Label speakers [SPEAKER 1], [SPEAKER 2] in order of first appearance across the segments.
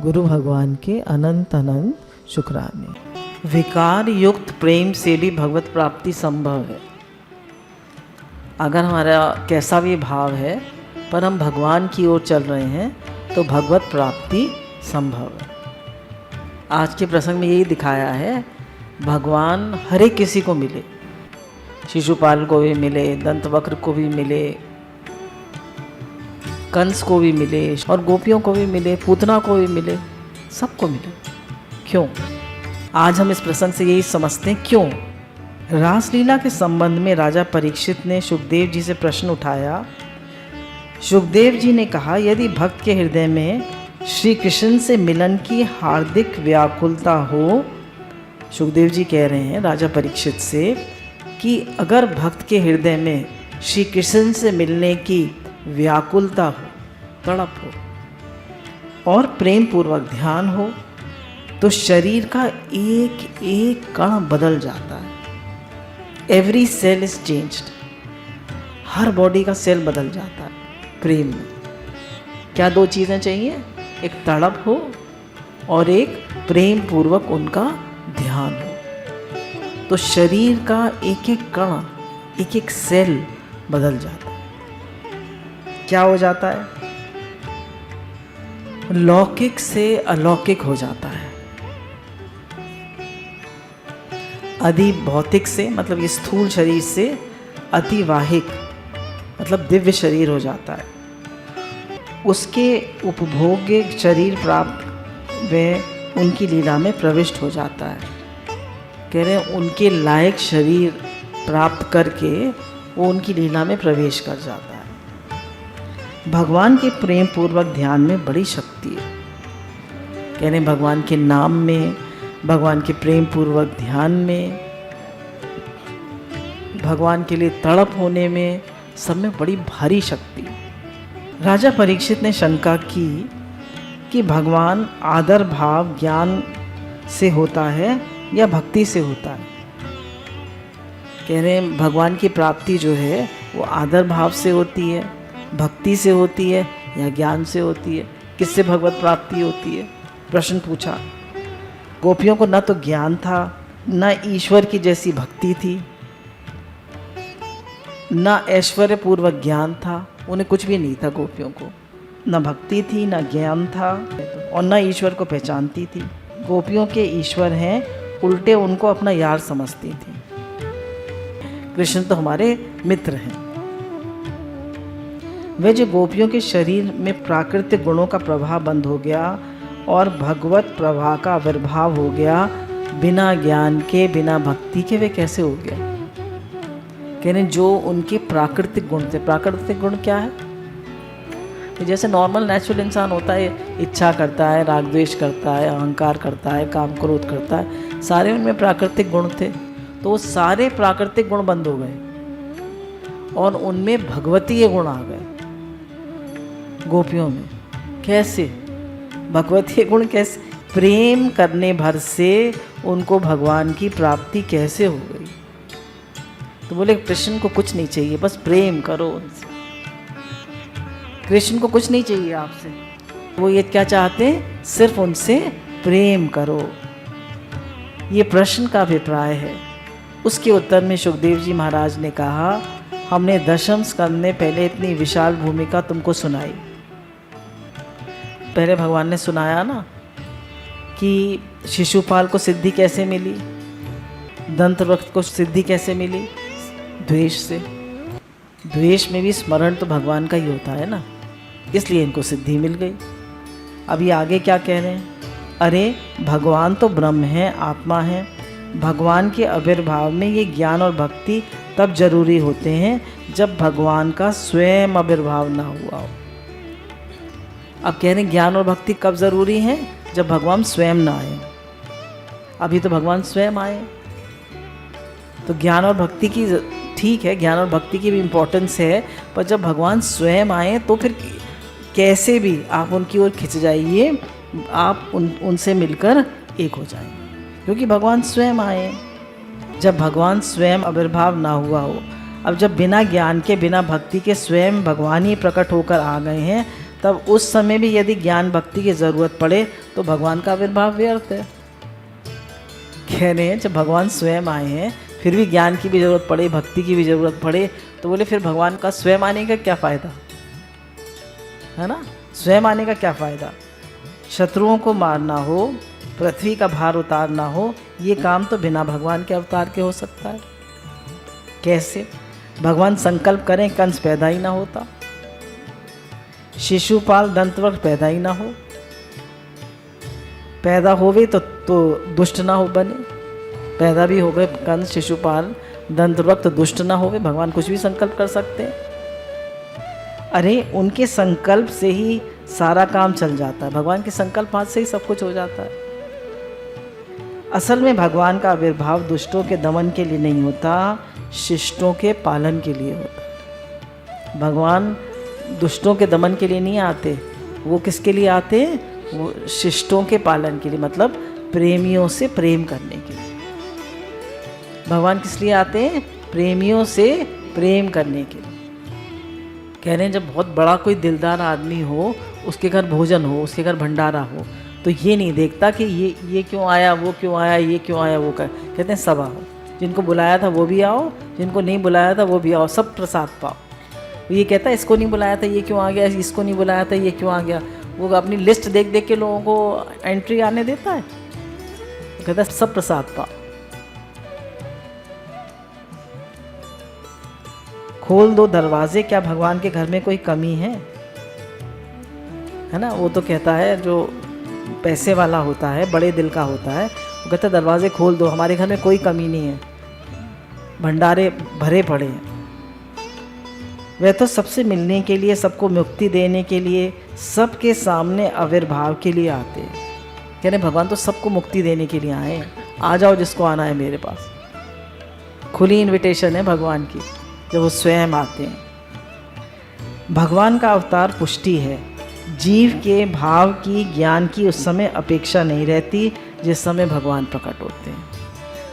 [SPEAKER 1] गुरु भगवान के अनंत अनंत शुक्राने। विकार युक्त प्रेम से भी भगवत प्राप्ति संभव है। अगर हमारा कैसा भी भाव है पर हम भगवान की ओर चल रहे हैं तो भगवत प्राप्ति संभव है। आज के प्रसंग में यही दिखाया है, भगवान हर एक किसी को मिले, शिशुपाल को भी मिले, दंतवक्र को भी मिले, कंस को भी मिले और गोपियों को भी मिले, पूतना को भी मिले, सबको मिले। क्यों? आज हम इस प्रसंग से यही समझते हैं क्यों। रासलीला के संबंध में राजा परीक्षित ने सुखदेव जी से प्रश्न उठाया। सुखदेव जी ने कहा, यदि भक्त के हृदय में श्री कृष्ण से मिलन की हार्दिक व्याकुलता हो, सुखदेव जी कह रहे हैं राजा परीक्षित से कि अगर भक्त के हृदय में श्री कृष्ण से मिलने की व्याकुलता हो, तड़प हो और प्रेम पूर्वक ध्यान हो तो शरीर का एक एक कण बदल जाता है। Every cell is changed. हर बॉडी का सेल बदल जाता है प्रेम में। क्या दो चीज़ें चाहिए? एक तड़प हो और एक प्रेम पूर्वक उनका ध्यान हो, तो शरीर का एक एक कण, एक एक सेल बदल जाता है। क्या हो जाता है? लौकिक से अलौकिक हो जाता है। अधि भौतिक से मतलब ये स्थूल शरीर से अतिवाहिक मतलब दिव्य शरीर हो जाता है। उसके उपभोग्य शरीर प्राप्त वे उनकी लीला में प्रविष्ट हो जाता है। कह रहे हैं उनके लायक शरीर प्राप्त करके वो उनकी लीला में प्रवेश कर जाता है। भगवान के प्रेम पूर्वक ध्यान में बड़ी शक्ति है। कह रहे हैं भगवान के नाम में, भगवान के प्रेम पूर्वक ध्यान में, भगवान के लिए तड़प होने में, सब में बड़ी भारी शक्ति। राजा परीक्षित ने शंका की कि भगवान आदर भाव ज्ञान से होता है या भक्ति से होता है। कह रहे हैं भगवान की प्राप्ति जो है वो आदर भाव से होती है, भक्ति से होती है या ज्ञान से होती है। किससे भगवत प्राप्ति होती है? प्रश्न पूछा। गोपियों को न तो ज्ञान था, न ईश्वर की जैसी भक्ति थी, न ऐश्वर्य पूर्वक ज्ञान था। उन्हें कुछ भी नहीं था गोपियों को, न भक्ति थी, न ज्ञान था और न ईश्वर को पहचानती थी। गोपियों के ईश्वर हैं, उल्टे उनको अपना यार समझती थी। कृष्ण तो हमारे मित्र हैं। वे जो गोपियों के शरीर में प्राकृतिक गुणों का प्रभाव बंद हो गया और भगवत प्रवाह का आविर्भाव हो गया, बिना ज्ञान के, बिना भक्ति के वे कैसे हो गया? कह रहे जो उनके प्राकृतिक गुण थे। प्राकृतिक गुण क्या है? तो जैसे नॉर्मल नेचुरल इंसान होता है, इच्छा करता है, राग द्वेष करता है, अहंकार करता है, काम क्रोध करता है, सारे उनमें प्राकृतिक गुण थे। तो वो सारे प्राकृतिक गुण बंद हो गए और उनमें भगवतीय गुण आ गए। गोपियों में कैसे भगवतीय गुण? कैसे? प्रेम करने भर से उनको भगवान की प्राप्ति कैसे हो गई? तो बोले कृष्ण को कुछ नहीं चाहिए, बस प्रेम करो उनसे। कृष्ण को कुछ नहीं चाहिए आपसे, वो ये क्या चाहते हैं? सिर्फ उनसे प्रेम करो। ये प्रश्न का अभिप्राय है। उसके उत्तर में सुखदेव जी महाराज ने कहा, हमने दशम स्कंद में पहले इतनी विशाल भूमिका तुमको सुनाई। पहले भगवान ने सुनाया ना कि शिशुपाल को सिद्धि कैसे मिली, दंतवक्र को सिद्धि कैसे मिली? द्वेष से। द्वेष में भी स्मरण तो भगवान का ही होता है ना, इसलिए इनको सिद्धि मिल गई। अभी आगे क्या कह रहे हैं? अरे भगवान तो ब्रह्म है, आत्मा है। भगवान के आविर्भाव में ये ज्ञान और भक्ति तब जरूरी होते हैं जब भगवान का स्वयं आविर्भाव ना हुआ हो। अब कह रहे हैं ज्ञान और भक्ति कब जरूरी है? जब भगवान स्वयं ना आए। अभी तो भगवान स्वयं आए, तो ज्ञान और भक्ति की ठीक है, ज्ञान और भक्ति की भी इम्पोर्टेंस है, पर जब भगवान स्वयं आए तो फिर कैसे भी आप उनकी ओर खिंच जाइए, आप उनसे मिलकर एक हो जाएंगे, क्योंकि भगवान स्वयं आए। जब भगवान स्वयं आविर्भाव ना हुआ हो, अब जब बिना ज्ञान के, बिना भक्ति के स्वयं भगवान ही प्रकट होकर आ गए हैं, तब उस समय भी यदि ज्ञान भक्ति की ज़रूरत पड़े तो भगवान का आविर्भाव व्यर्थ है। कह रहे हैं जब भगवान स्वयं आए हैं फिर भी ज्ञान की भी ज़रूरत पड़े, भक्ति की भी ज़रूरत पड़े, तो बोले फिर भगवान का स्वयं आने का क्या फ़ायदा, है ना? स्वयं आने का क्या फ़ायदा? शत्रुओं को मारना हो, पृथ्वी का भार उतारना हो, ये काम तो बिना भगवान के अवतार के हो सकता है। कैसे? भगवान संकल्प करें कंस पैदा ही ना होता, शिशुपाल दंतवक्र पैदा ही ना हो, पैदा होवे तो दुष्ट ना हो बने, पैदा भी हो गए कंस शिशुपाल दंतवक्र तो दुष्ट ना होवे, भगवान कुछ भी संकल्प कर सकते हैं। अरे उनके संकल्प से ही सारा काम चल जाता है, भगवान के संकल्प हाथ से ही सब कुछ हो जाता है। असल में भगवान का आविर्भाव दुष्टों के दमन के लिए नहीं होता, शिष्टों के पालन के लिए होता है। भगवान दुष्टों के दमन के लिए नहीं आते, वो किसके लिए आते हैं? वो शिष्टों के पालन के लिए, मतलब प्रेमियों से प्रेम करने के लिए। भगवान किस लिए आते हैं? प्रेमियों से प्रेम करने के लिए। कह रहे हैं जब बहुत बड़ा कोई दिलदार आदमी हो, उसके घर भोजन हो, उसके घर भंडारा हो, तो ये नहीं देखता कि ये क्यों आया, वो क्यों आया, ये क्यों आया, वो कर, कहते हैं सब आओ, जिनको बुलाया था वो भी आओ, जिनको नहीं बुलाया था वो भी आओ, सब प्रसाद पाओ। ये कहता है इसको नहीं बुलाया था ये क्यों आ गया, इसको नहीं बुलाया था ये क्यों आ गया। वो अपनी लिस्ट देख देख के लोगों को एंट्री आने देता है, कहता है सब प्रसाद पाओ। खोल दो दरवाजे, क्या भगवान के घर में कोई कमी है ना? वो तो कहता है जो पैसे वाला होता है, बड़े दिल का होता है, वो कहता है दरवाजे खोल दो, हमारे घर में कोई कमी नहीं है, भंडारे भरे पड़े हैं। वह तो सबसे मिलने के लिए, सबको मुक्ति देने के लिए, सबके सामने आविर्भाव के लिए आते हैं। कह रहे भगवान तो सबको मुक्ति देने के लिए आए, आ जाओ जिसको आना है मेरे पास। खुली इनविटेशन है भगवान की जब वो स्वयं आते हैं। भगवान का अवतार पुष्टि है, जीव के भाव की, ज्ञान की उस समय अपेक्षा नहीं रहती जिस समय भगवान प्रकट होते हैं।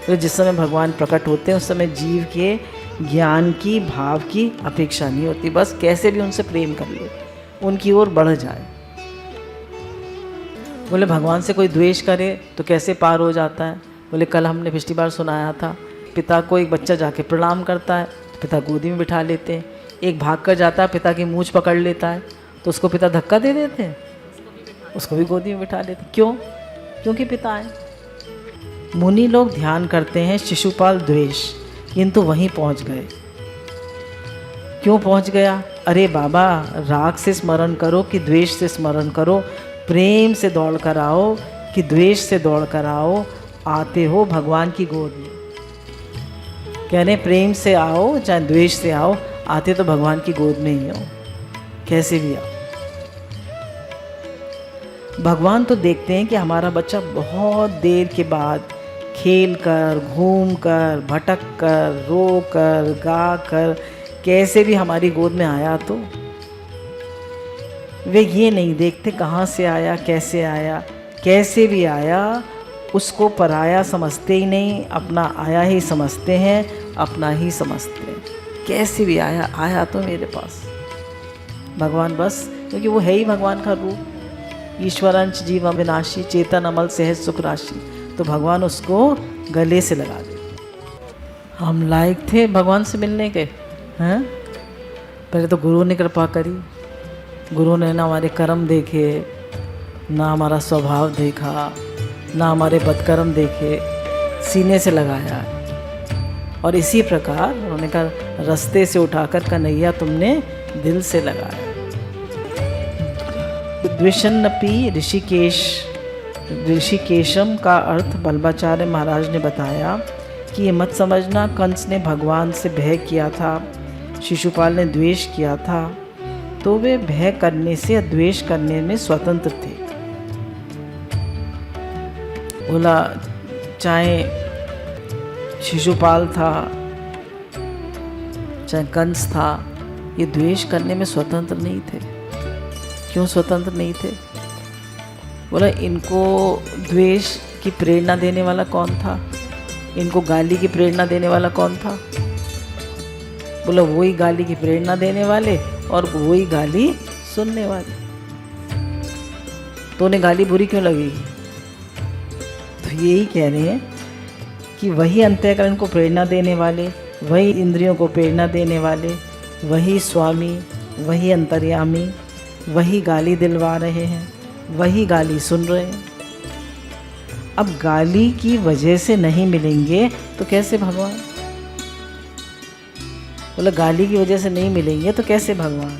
[SPEAKER 1] तो जिस समय भगवान प्रकट होते हैं उस समय जीव के ज्ञान की, भाव की अपेक्षा नहीं होती, बस कैसे भी उनसे प्रेम कर ले, उनकी ओर बढ़ जाए। बोले भगवान से कोई द्वेष करे तो कैसे पार हो जाता है? बोले कल हमने पिछली बार सुनाया था, पिता को एक बच्चा जाके प्रणाम करता है, पिता गोदी में बिठा लेते हैं। एक भाग कर जाता है, पिता की मूंछ पकड़ लेता है, तो उसको पिता धक्का दे देते हैं, उसको भी गोदी में बिठा लेते। क्यों? क्योंकि पिता है। मुनि लोग ध्यान करते हैं शिशुपाल द्वेष, किंतु वहीं पहुंच गए। क्यों पहुंच गया? अरे बाबा, राग से स्मरण करो कि द्वेष से स्मरण करो, प्रेम से दौड़ कर आओ कि द्वेष से दौड़ कर आओ, आते हो भगवान की गोद में। कहने प्रेम से आओ चाहे द्वेष से आओ, आते तो भगवान की गोद में ही हो, कैसे भी आओ। भगवान तो देखते हैं कि हमारा बच्चा बहुत देर के बाद खेल कर, घूम कर, भटक कर, रो कर, गा कर, कैसे भी हमारी गोद में आया। तो वे ये नहीं देखते कहाँ से आया, कैसे आया, कैसे भी आया, उसको पराया समझते ही नहीं, अपना आया ही समझते हैं, अपना ही समझते हैं। कैसे भी आया, आया तो मेरे पास भगवान बस, क्योंकि वो है ही भगवान का रूप। ईश्वरंच जीव अविनाशी, चेतन अमल सहज सुख राशि, तो भगवान उसको गले से लगा दे। हम लायक थे भगवान से मिलने के, हैं? पहले तो गुरु ने कृपा करी, गुरु ने ना हमारे कर्म देखे, ना हमारा स्वभाव देखा, ना हमारे बदकर्म देखे, सीने से लगाया। और इसी प्रकार उन्होंने कहा रास्ते से उठाकर कन्हैया तुमने दिल से लगाया। द्विषन्नपि ऋषिकेशम का अर्थ बल्बाचार्य महाराज ने बताया कि ये मत समझना कंस ने भगवान से भय किया था, शिशुपाल ने द्वेष किया था, तो वे भय करने से द्वेष करने में स्वतंत्र थे। बोला चाहे शिशुपाल था चाहे कंस था, ये द्वेष करने में स्वतंत्र नहीं थे। क्यों स्वतंत्र नहीं थे? बोला इनको द्वेष की प्रेरणा देने वाला कौन था, इनको गाली की प्रेरणा देने वाला कौन था? बोला वही गाली की प्रेरणा देने वाले और वही गाली सुनने वाले। तो उन्हें गाली बुरी क्यों लगेगी? तो यही कह रहे हैं कि वही अंतःकरण को प्रेरणा देने वाले, वही इंद्रियों को प्रेरणा देने वाले, वही स्वामी, वही अंतर्यामी, वही गाली दिलवा रहे हैं, वही गाली सुन रहे हैं। अब गाली की वजह से नहीं मिलेंगे तो कैसे भगवान? बोला गाली की वजह से नहीं मिलेंगे तो कैसे भगवान?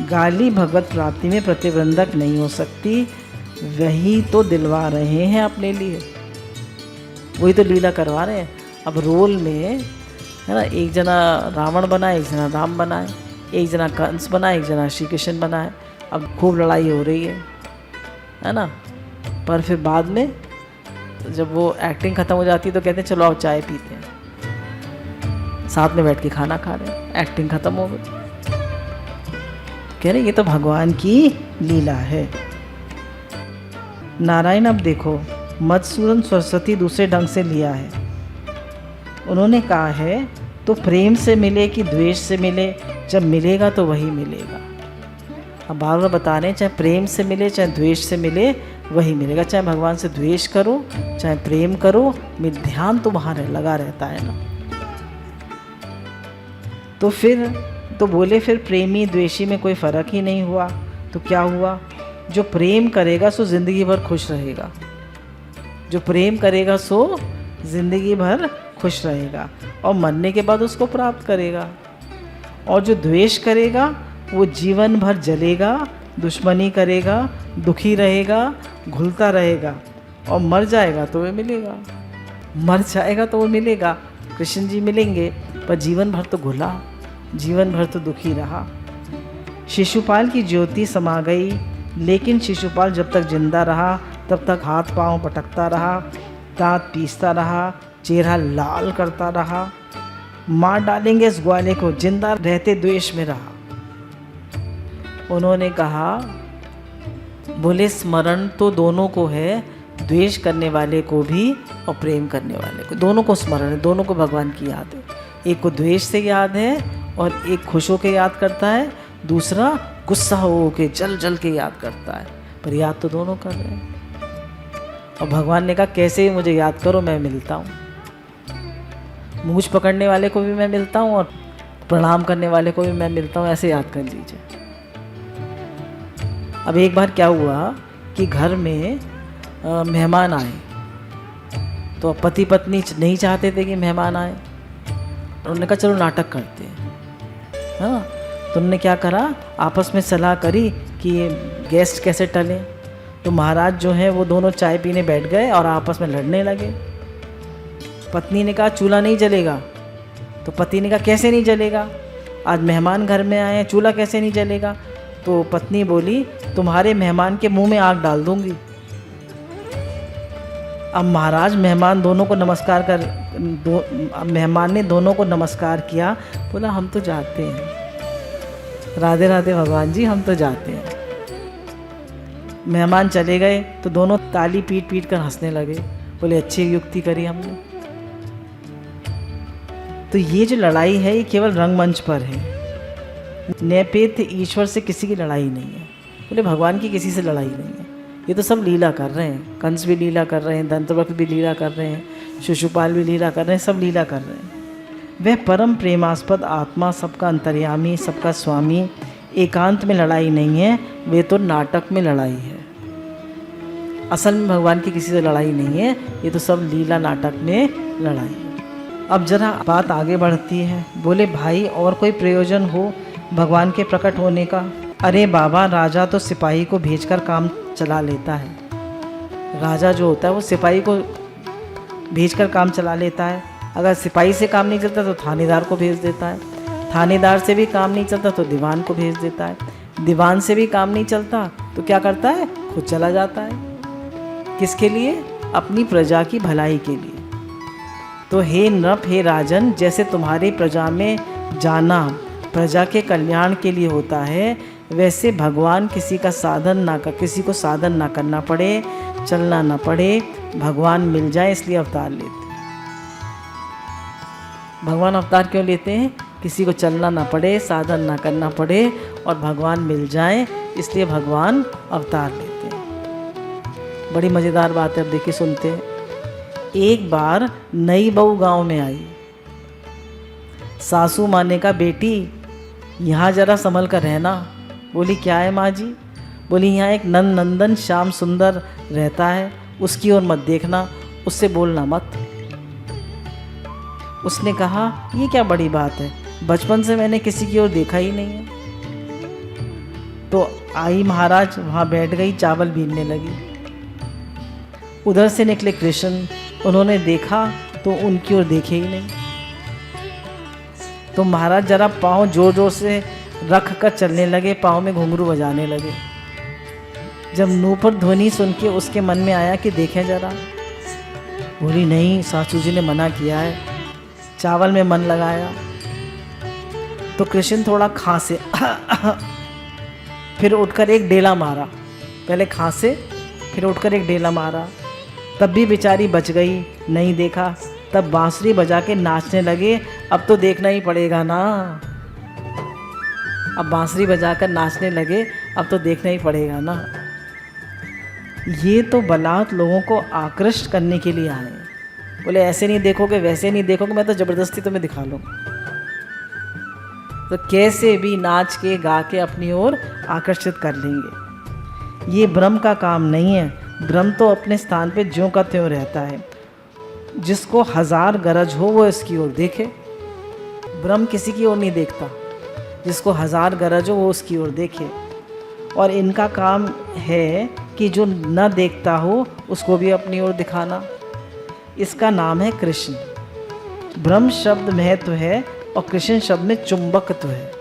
[SPEAKER 1] गाली भगवत प्राप्ति में प्रतिबंधक नहीं हो सकती, वही तो दिलवा रहे हैं अपने लिए, वही तो लीला करवा रहे हैं। अब रोल में है ना, एक जना रावण बना, एक जना राम बनाए, एक जना कंस बना, एक जना श्री कृष्ण बनाए। अब खूब लड़ाई हो रही है ना, पर फिर बाद में जब वो एक्टिंग ख़त्म हो जाती है तो कहते हैं चलो आओ चाय पीते हैं, साथ में बैठ के खाना खा रहे हैं, एक्टिंग ख़त्म हो गई। कह रहे ये तो भगवान की लीला है। नारायण अब देखो, मधुसूदन सरस्वती दूसरे ढंग से लिया है। उन्होंने कहा है तो प्रेम से मिले कि द्वेष से मिले, जब मिलेगा तो वही मिलेगा। अब बार बार बता रहे हैं, चाहे प्रेम से मिले चाहे द्वेष से मिले वही मिलेगा। चाहे भगवान से द्वेष करो चाहे प्रेम करो, मेरा ध्यान तो वहाँ लगा रहता है ना। तो फिर तो बोले फिर प्रेमी द्वेषी में कोई फ़र्क ही नहीं हुआ। तो क्या हुआ? जो प्रेम करेगा सो ज़िंदगी भर खुश रहेगा, जो प्रेम करेगा सो ज़िंदगी भर खुश रहेगा और मरने के बाद उसको प्राप्त करेगा। और जो द्वेष करेगा वो जीवन भर जलेगा, दुश्मनी करेगा, दुखी रहेगा, घुलता रहेगा और मर जाएगा तो वो मिलेगा, मर जाएगा तो वो मिलेगा, कृष्ण जी मिलेंगे, पर जीवन भर तो घुला, जीवन भर तो दुखी रहा। शिशुपाल की ज्योति समा गई, लेकिन शिशुपाल जब तक जिंदा रहा तब तक हाथ पांव पटकता रहा, दांत पीसता रहा, चेहरा लाल करता रहा। मार डालेंगे इस ग्वाले को, जिंदा रहते द्वेष में रहा। उन्होंने कहा, बोले स्मरण तो दोनों को है, द्वेष करने वाले को भी और प्रेम करने वाले को, दोनों को स्मरण है, दोनों को भगवान की याद है। एक को द्वेष से याद है और एक खुश होकर याद करता है, दूसरा गुस्सा हो के जल जल के याद करता है, पर याद तो दोनों कर रहे हैं। और भगवान ने कहा कैसे भी मुझे याद करो, मैं मिलता हूँ। मूछ पकड़ने वाले को भी मैं मिलता हूँ और प्रणाम करने वाले को भी मैं मिलता हूँ, ऐसे याद कर लीजिए। अब एक बार क्या हुआ कि घर में मेहमान आए, तो पति पत्नी नहीं चाहते थे कि मेहमान आए। उन्होंने कहा चलो नाटक करते हैं, है ना। तो उन्होंने क्या करा, आपस में सलाह करी कि गेस्ट कैसे टलें। तो महाराज जो हैं वो दोनों चाय पीने बैठ गए और आपस में लड़ने लगे। पत्नी ने कहा चूल्हा नहीं जलेगा, तो पति ने कहा कैसे नहीं जलेगा, आज मेहमान घर में आए हैं, चूल्हा कैसे नहीं जलेगा। तो पत्नी बोली तुम्हारे मेहमान के मुंह में आग डाल दूंगी। अब महाराज मेहमान दोनों को नमस्कार कर मेहमान ने दोनों को नमस्कार किया, बोला हम तो जाते हैं, राधे राधे भगवान जी, हम तो जाते हैं। मेहमान चले गए तो दोनों ताली पीट पीट कर हंसने लगे, बोले अच्छी युक्ति करी हमने। तो ये जो लड़ाई है ये केवल रंगमंच पर है, नैपेत्य ईश्वर से किसी की लड़ाई नहीं है। बोले भगवान की किसी से लड़ाई नहीं है, ये तो सब लीला कर रहे हैं। कंस भी लीला कर रहे हैं, दंतवक्र भी लीला कर रहे हैं, शिशुपाल भी लीला कर रहे हैं, सब लीला कर रहे हैं। वह परम प्रेमास्पद आत्मा, सबका अंतर्यामी, सबका स्वामी, एकांत में लड़ाई नहीं है, वे तो नाटक में लड़ाई है। असल में भगवान की किसी से लड़ाई नहीं है, ये तो सब लीला नाटक में लड़ाई है। अब जरा बात आगे बढ़ती है। बोले भाई और कोई प्रयोजन हो भगवान के प्रकट होने का? अरे बाबा, राजा तो सिपाही को भेजकर काम चला लेता है। राजा जो होता है वो सिपाही को भेजकर काम चला लेता है। अगर सिपाही से काम नहीं चलता तो थानेदार को भेज देता है, थानेदार से भी काम नहीं चलता तो दीवान को भेज देता है, दीवान से भी काम नहीं चलता तो क्या करता है, खुद चला जाता है। किसके लिए? अपनी प्रजा की भलाई के लिए। तो हे नृप, हे राजन, जैसे तुम्हारी प्रजा में जाना प्रजा के कल्याण के लिए होता है, वैसे भगवान किसी को साधन ना करना पड़े, चलना ना पड़े, भगवान मिल जाए इसलिए अवतार लेते हैं। भगवान अवतार क्यों लेते हैं? किसी को चलना ना पड़े, साधन ना करना पड़े और भगवान मिल जाए, इसलिए भगवान अवतार लेते हैं। बड़ी मज़ेदार बात है, अब देखिए सुनते हैं। एक बार नई बहू गांव में आई। सासू माँ ने कहा, बेटी यहाँ ज़रा संभल कर रहना। बोली, क्या है माँ जी? बोली, यहाँ एक नंदन श्याम सुंदर रहता है, उसकी ओर मत देखना, उससे बोलना मत। उसने कहा, ये क्या बड़ी बात है, बचपन से मैंने किसी की ओर देखा ही नहीं है। तो आई महाराज वहाँ बैठ गई, चावल बीनने लगी। उधर से निकले कृष्ण, उन्होंने देखा तो उनकी ओर देखे ही नहीं। तो महाराज जरा पाँव जोर जोर से रख कर चलने लगे, पाँव में घुंघरू बजाने लगे। जब नूपुर ध्वनि सुन के उसके मन में आया कि देखें जरा। बोली, नहीं, सासू जी ने मना किया है। चावल में मन लगाया तो कृष्ण थोड़ा खांसे, फिर उठकर एक डेला मारा। पहले खांसे, फिर उठकर एक डेला मारा। तब भी बेचारी बच गई, नहीं देखा। तब बांसुरी बजा के नाचने लगे। अब तो देखना ही पड़ेगा ना, अब बांसुरी बजाकर नाचने लगे, अब तो देखना ही पड़ेगा ना। ये तो बलात् लोगों को आकृष्ट करने के लिए आए। बोले, ऐसे नहीं देखोगे, वैसे नहीं देखोगे, मैं तो ज़बरदस्ती तुम्हें दिखा लूँगा। तो कैसे भी नाच के गा के अपनी ओर आकर्षित कर लेंगे। ये ब्रह्म का काम नहीं है। ब्रह्म तो अपने स्थान पे ज्यों का त्यों रहता है। जिसको हजार गरज हो वो इसकी ओर देखे। ब्रह्म किसी की ओर नहीं देखता, जिसको हजार गरज हो वो उसकी ओर देखे। और इनका काम है कि जो न देखता हो उसको भी अपनी ओर दिखाना। इसका नाम है कृष्ण। ब्रह्म शब्द महत्व है और कृष्ण शब्द में चुंबकत्व है।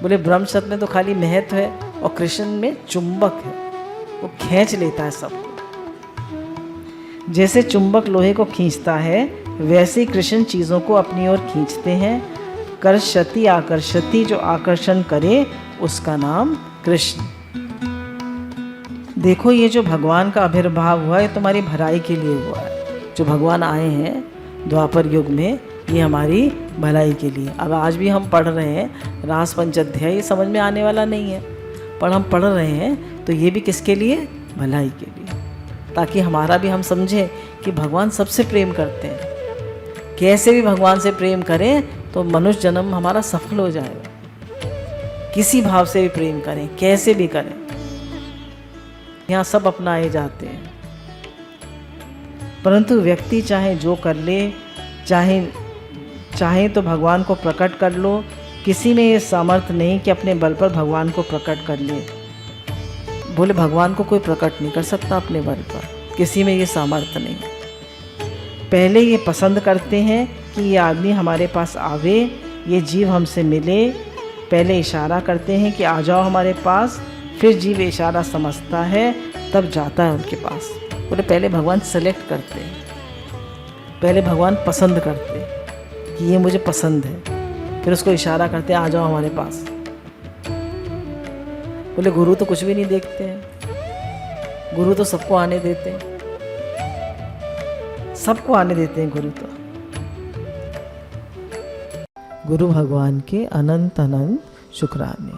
[SPEAKER 1] बोले, ब्रह्म शब्द में तो खाली महत्व है और कृष्ण में चुंबक है, वो खींच लेता है सबको। जैसे चुंबक लोहे को खींचता है, वैसे ही कृष्ण चीज़ों को अपनी ओर खींचते हैं। कर्षति आकर्षति, जो आकर्षण करे उसका नाम कृष्ण। देखो, ये जो भगवान का आविर्भाव हुआ है तुम्हारी भलाई के लिए हुआ है। जो भगवान आए हैं द्वापर युग में, ये हमारी भलाई के लिए। अब आज भी हम पढ़ रहे हैं रास पंचाध्याय, ये समझ में आने वाला नहीं है, पर हम पढ़ रहे हैं तो ये भी किसके लिए? भलाई के लिए, ताकि हमारा भी हम समझें कि भगवान सबसे प्रेम करते हैं। कैसे भी भगवान से प्रेम करें तो मनुष्य जन्म हमारा सफल हो जाएगा। किसी भाव से भी प्रेम करें, कैसे भी करें, यहाँ सब अपनाए जाते हैं। परंतु व्यक्ति चाहे जो कर ले, चाहे तो भगवान को प्रकट कर लो। किसी में ये सामर्थ्य नहीं कि अपने बल पर भगवान को प्रकट कर ले। बोले, भगवान को कोई प्रकट नहीं कर सकता अपने बल पर, किसी में ये सामर्थ्य नहीं। पहले ये पसंद करते हैं कि ये आदमी हमारे पास आवे, ये जीव हमसे मिले। पहले इशारा करते हैं कि आ जाओ हमारे पास, फिर जीव इशारा समझता है, तब जाता है उनके पास। बोले, पहले भगवान सेलेक्ट करते हैं, पहले भगवान पसंद करते हैं कि ये मुझे पसंद है, फिर उसको इशारा करते हैं, आ जाओ हमारे पास। बोले, गुरु तो कुछ भी नहीं देखते हैं, गुरु तो सबको आने देते हैं, सबको आने देते हैं गुरु तो। गुरु भगवान के अनंत अनंत शुक्राने।